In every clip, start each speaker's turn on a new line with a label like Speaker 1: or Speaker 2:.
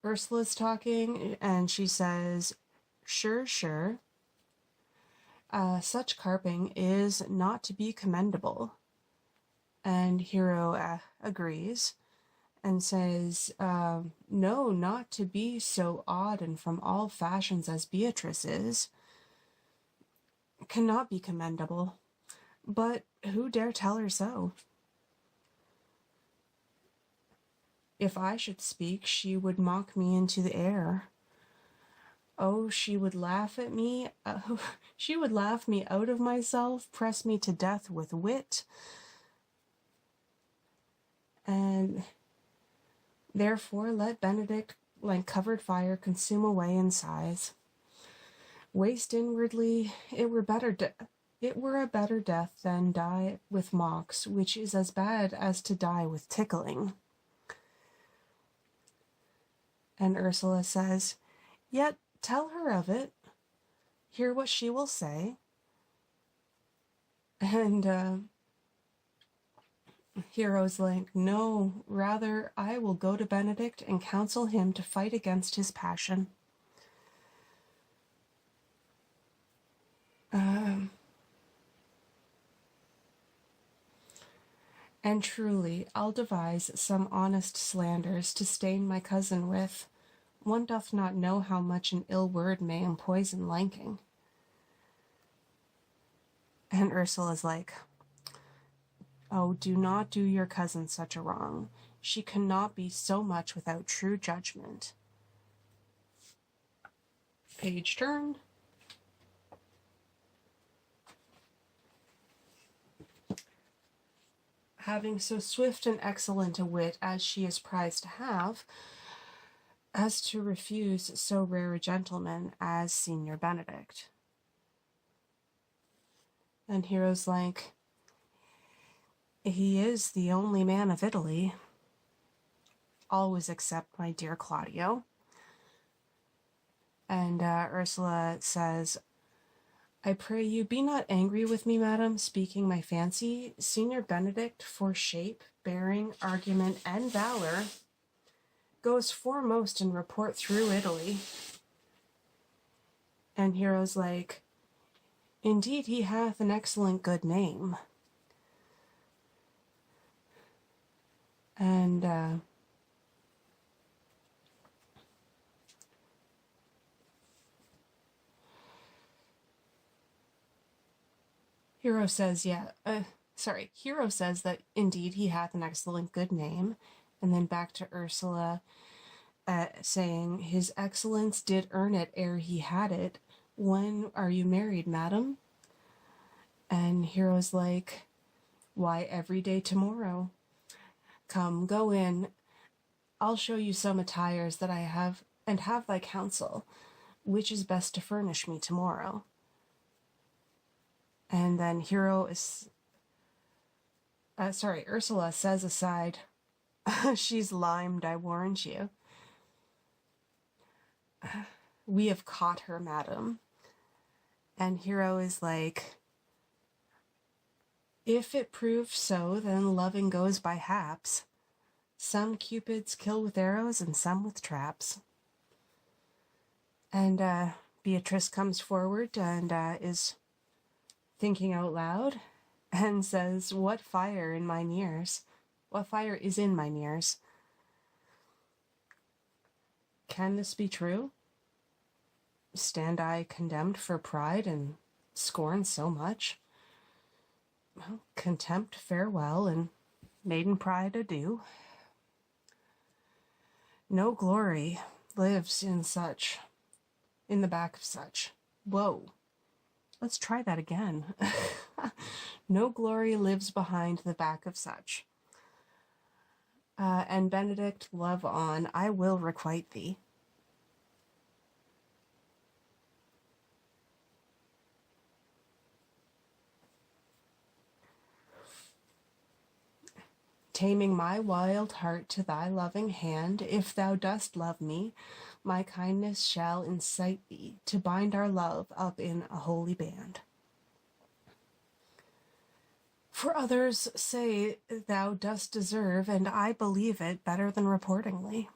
Speaker 1: Ursula's talking, and she says, "Sure, sure. Such carping is not to be commendable." And Hero agrees and says, "No, not to be so odd and from all fashions as Beatrice is. Cannot be commendable. But who dare tell her so? If I should speak, she would mock me into the air. Oh, she would laugh at me. She would laugh me out of myself, press me to death with wit. And therefore let Benedict, like covered fire, consume away in sighs. Waste inwardly, it were a better death than die with mocks, which is as bad as to die with tickling." And Ursula says, "Yet tell her of it. Hear what she will say." And Hero's like, "No, rather I will go to Benedict and counsel him to fight against his passion." "And truly, I'll devise some honest slanders to stain my cousin with. One doth not know how much an ill word may empoison liking." And Ursula's like, "Oh, do not do your cousin such a wrong. She cannot be so much without true judgment." Page turn. "Having so swift and excellent a wit as she is prized to have, as to refuse so rare a gentleman as Signor Benedict." And Hero's like, "He is the only man of Italy. Always except my dear Claudio." And Ursula says, "I pray you be not angry with me, madam, speaking my fancy. Signor Benedict, for shape, bearing, argument, and valor, goes foremost in report through Italy." And Hero's like, "Indeed, he hath an excellent good name." And Hero says, Hero says that indeed he hath an excellent good name. And then back to Ursula, saying, "His excellence did earn it ere he had it. When are you married, madam?" And Hero's like, "Why, every day tomorrow. Come, go in. I'll show you some attires that I have, and have thy counsel, which is best to furnish me tomorrow." And then Ursula says aside, "She's limed, I warrant you. We have caught her, madam." And Hero is like, "If it prove so, then loving goes by haps. Some cupids kill with arrows and some with traps." And Beatrice comes forward and is thinking out loud and says, What fire is in mine ears? Can this be true? Stand I condemned for pride and scorn so much? Well, contempt farewell, and maiden pride adieu. No glory lives in the back of such. Whoa. Let's try that again. No glory lives behind the back of such. And Benedict, love on, I will requite thee. Taming my wild heart to thy loving hand, if thou dost love me, my kindness shall incite thee to bind our love up in a holy band. For others say thou dost deserve, and I believe it better than reportingly.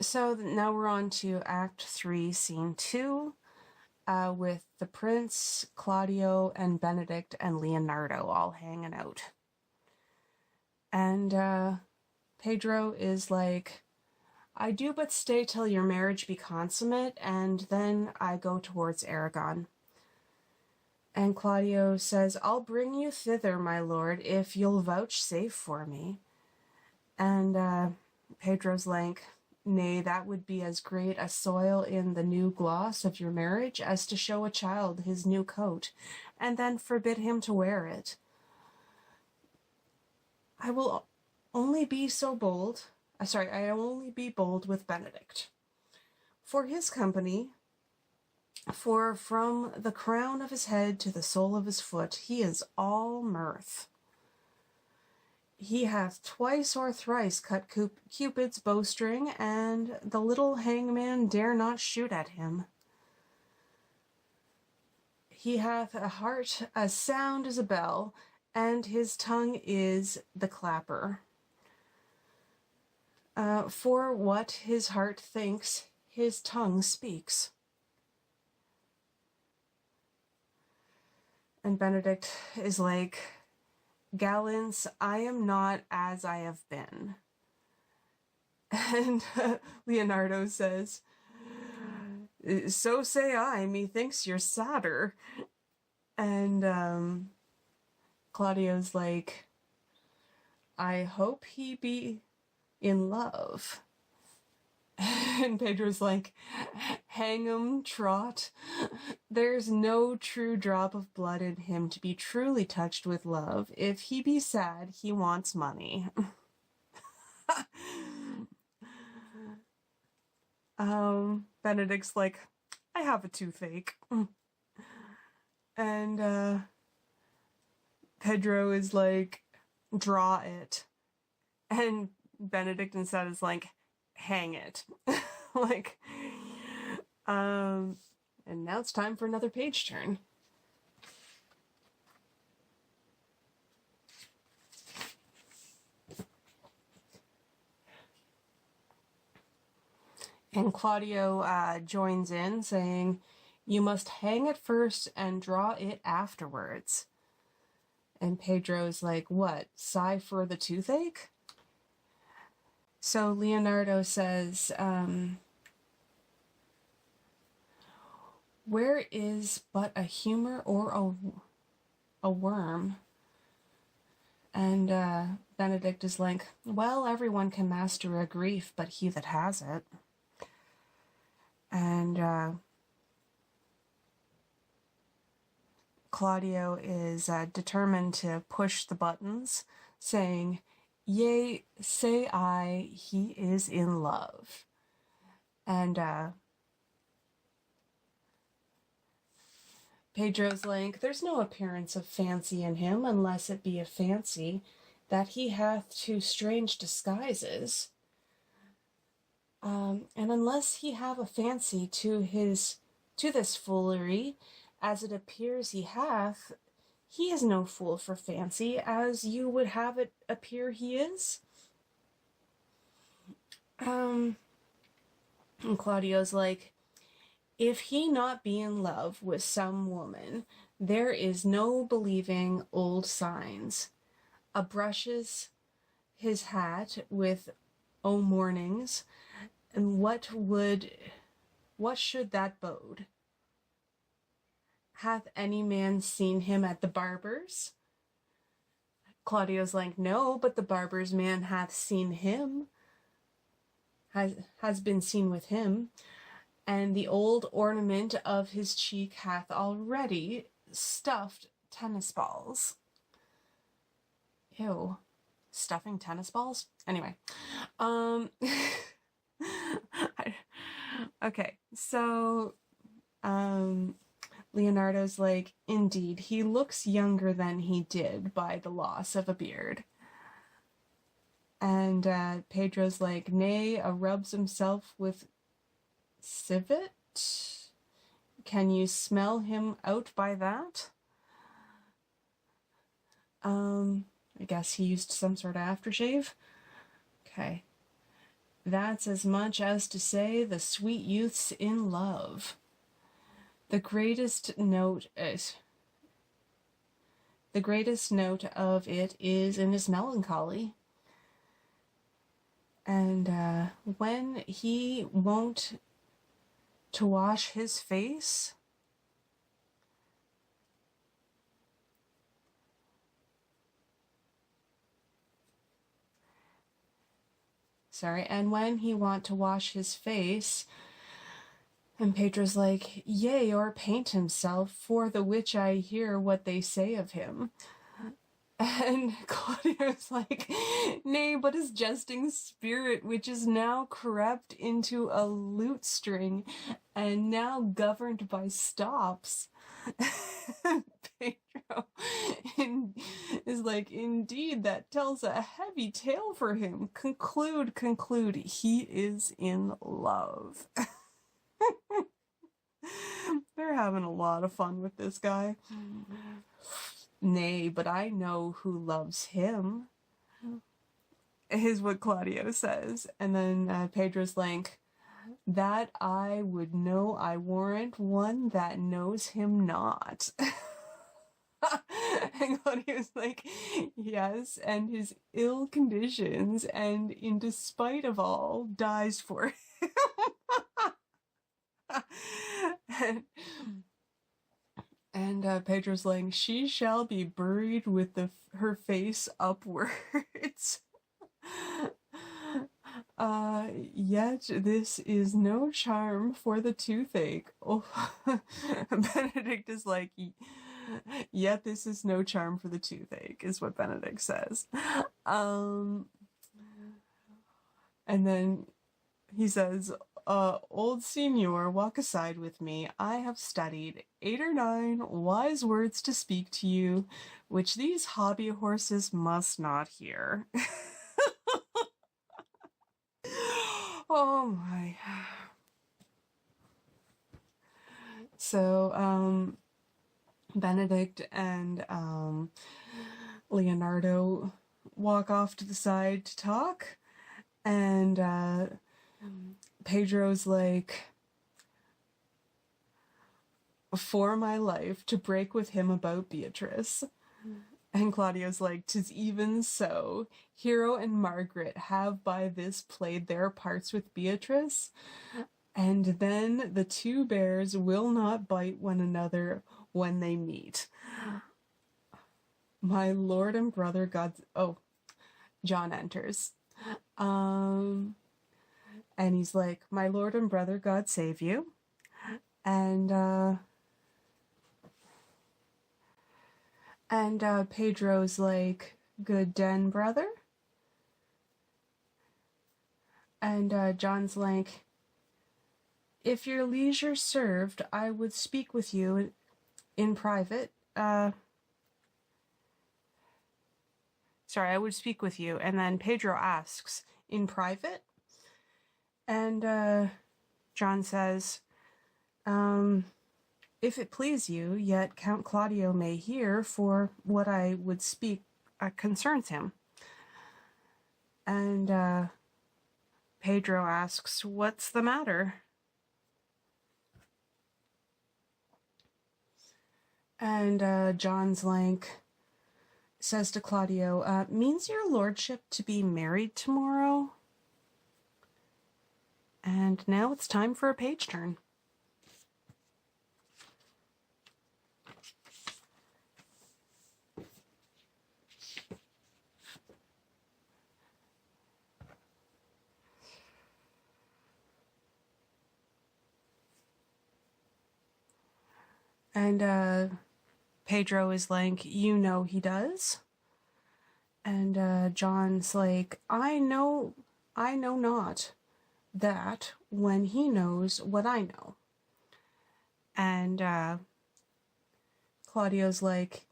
Speaker 1: So now we're on to Act 3, Scene 2, with the Prince, Claudio, and Benedict and Leonardo all hanging out. And Pedro is like, I do but stay till your marriage be consummate, and then I go towards Aragon. And Claudio says, I'll bring you thither, my lord, if you'll vouchsafe for me. And Pedro's like, nay, that would be as great a soil in the new gloss of your marriage as to show a child his new coat, and then forbid him to wear it. I will only be so bold, I only be bold with Benedict. For his company, for from the crown of his head to the sole of his foot, he is all mirth. He hath twice or thrice cut Cupid's bowstring, and the little hangman dare not shoot at him. He hath a heart as sound as a bell, and his tongue is the clapper. For what his heart thinks, his tongue speaks. And Benedict is like, Gallants, I am not as I have been. And Leonardo says, so say I, methinks you're sadder. And Claudio's like, I hope he be in love. And Pedro's like, hang 'em, Trot. There's no true drop of blood in him to be truly touched with love. If he be sad, he wants money. Benedict's like, I have a toothache. And Pedro is like, draw it. And Benedict instead is like, hang it. Like, and now it's time for another page turn. And Claudio joins in, saying, you must hang it first and draw it afterwards. And Pedro's like, what, sigh for the toothache? So Leonardo says, where is but a humor or a worm? And Benedict is like, well, everyone can master a grief, but he that has it. And Claudio is determined to push the buttons, saying, yea, say I, he is in love. And Pedro's like, there's no appearance of fancy in him, unless it be a fancy that he hath two strange disguises. And unless he have a fancy to this foolery, as it appears he hath, he is no fool for fancy, as you would have it appear he is. And Claudio's like, if he not be in love with some woman, there is no believing old signs. A brushes his hat with o mornings, and what should that bode? Hath any man seen him at the barber's? Claudio's like, no, but the barber's man hath seen him, has been seen with him, and the old ornament of his cheek hath already stuffed tennis balls. Ew. Stuffing tennis balls? Anyway. Okay, so Leonardo's like, indeed, he looks younger than he did by the loss of a beard. And Pedro's like, nay, rubs himself with civet? Can you smell him out by that? I guess he used some sort of aftershave. Okay. That's as much as to say the sweet youth's in love. The greatest note of it is in his melancholy. And when he won't to wash his face, and when he want to wash his face, and Pedro's like, yea, or paint himself, for the which I hear what they say of him. And Claudio's like, nay, but his jesting spirit, which is now crept into a lute string, and now governed by stops. Pedro is like, indeed, that tells a heavy tale for him. Conclude, he is in love. They're having a lot of fun with this guy. Nay, but I know who loves him, is what Claudio says. And then Pedro's like, that I would know, I warrant one that knows him not. And Claudio's like, yes, and his ill conditions, and in despite of all, dies for him. And Pedro's like, she shall be buried with her face upwards. Yet this is no charm for the toothache. Oh, Benedict is like, yet this is no charm for the toothache, is what Benedict says. And then he says, old Signor, walk aside with me. I have studied 8 or 9 wise words to speak to you, which these hobby horses must not hear. Oh my. So, Benedict and Leonardo walk off to the side to talk, and Pedro's like, for my life to break with him about Beatrice. And Claudio's like, 'tis even so. Hero and Margaret have by this played their parts with Beatrice, and then the 2 bears will not bite one another when they meet. My lord and brother John enters. And he's like, my lord and brother, God save you. And Pedro's like, good den, brother. And John's like, if your leisure served, I would speak with you in private. I would speak with you. And then Pedro asks, in private? And John says, if it please you, yet Count Claudio may hear, for what I would speak concerns him. And Pedro asks, what's the matter? And John's like, says to Claudio, means your lordship to be married tomorrow? And now it's time for a page turn. And Pedro is like, you know he does? And John's like, I know not that when he knows what I know. And Claudio's like,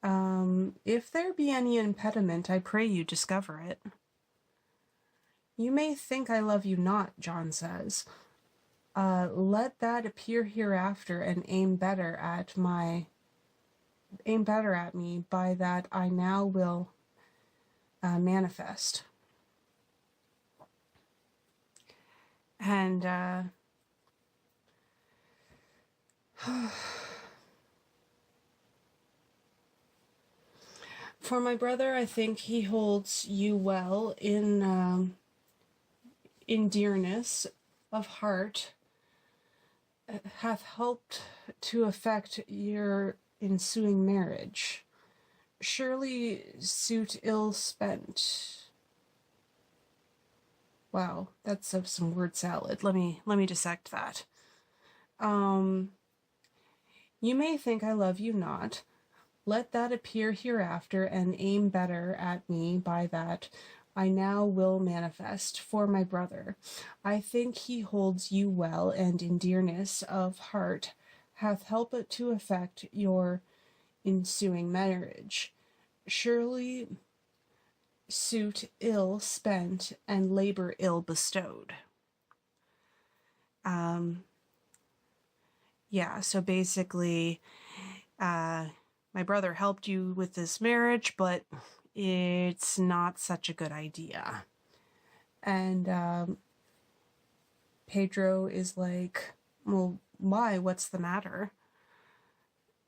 Speaker 1: if there be any impediment, I pray you discover it. You may think I love you not, John says. Let that appear hereafter, and aim better at me by that I now will manifest. And for my brother, I think he holds you well in dearness of heart, hath helped to effect your ensuing marriage. Surely suit ill spent. Wow, that's some word salad. Let me dissect that. You may think I love you not. Let that appear hereafter, and aim better at me by that I now will manifest for my brother. I think he holds you well, and in dearness of heart hath helped to effect your ensuing marriage. Surely suit ill spent and labor ill bestowed. Yeah, so basically, my brother helped you with this marriage, but it's not such a good idea. And Pedro is like, well, why? What's the matter?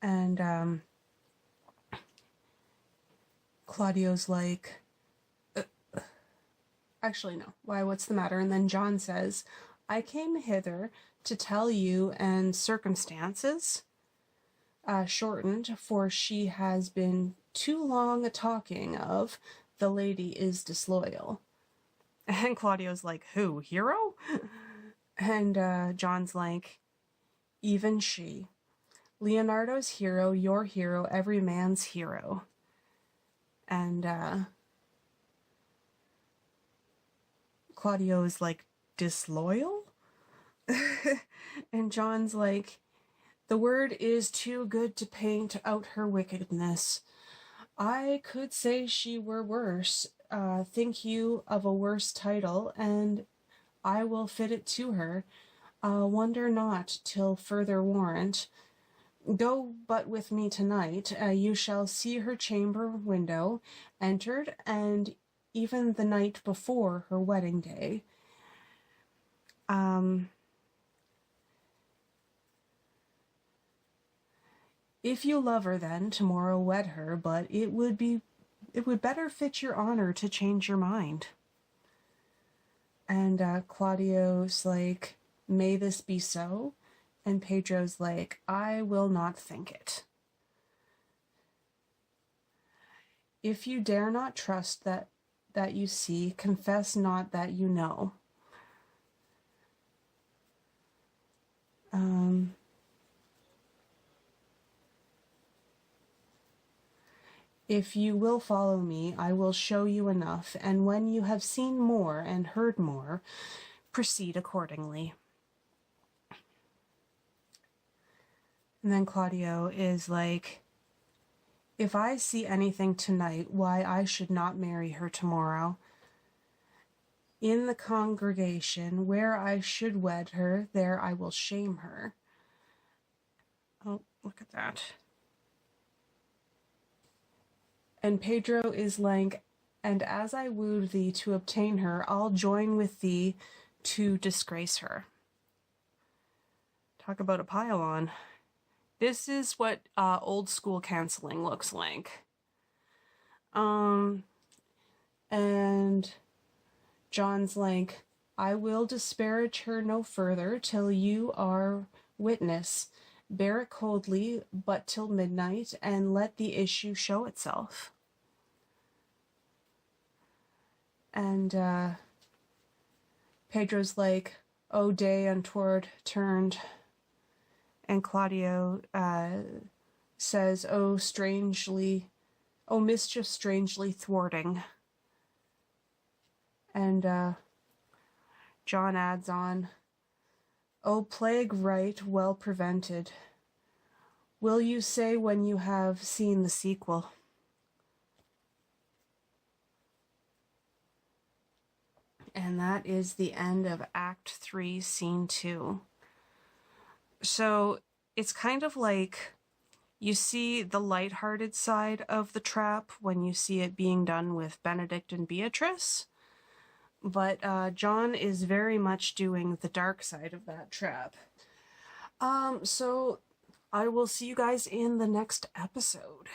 Speaker 1: And Claudio's like, actually, no. Why? What's the matter? And then John says, I came hither to tell you, and circumstances shortened, for she has been too long a talking of the lady is disloyal. And Claudio's like, who? Hero? And John's like, even she. Leonardo's hero, your hero, every man's hero. And Claudio's like, disloyal? And John's like, the word is too good to paint out her wickedness. I could say she were worse. Think you of a worse title, and I will fit it to her. Wonder not till further warrant. Go but with me tonight. You shall see her chamber window entered, and even the night before her wedding day. If you love her, then tomorrow wed her, but it would better fit your honor to change your mind. And Claudio's like, may this be so? And Pedro's like, I will not think it. If you dare not trust that you see, confess not that you know. If you will follow me, I will show you enough, and when you have seen more and heard more, proceed accordingly. And then Claudio is like, if I see anything tonight, why I should not marry her tomorrow. In the congregation where I should wed her, there I will shame her. Oh, look at that. And Pedro is like, and as I wooed thee to obtain her, I'll join with thee to disgrace her. Talk about a pile-on. This is what old school canceling looks like. And John's like, I will disparage her no further till you are witness. Bear it coldly, but till midnight, and let the issue show itself. And Pedro's like, O day untoward turned. And Claudio says, O mischief strangely thwarting. And John adds on, O plague right well prevented. Will you say when you have seen the sequel? And that is the end of Act 3, Scene 2. So it's kind of like you see the lighthearted side of the trap when you see it being done with Benedict and Beatrice. but John is very much doing the dark side of that trap. So I will see you guys in the next episode.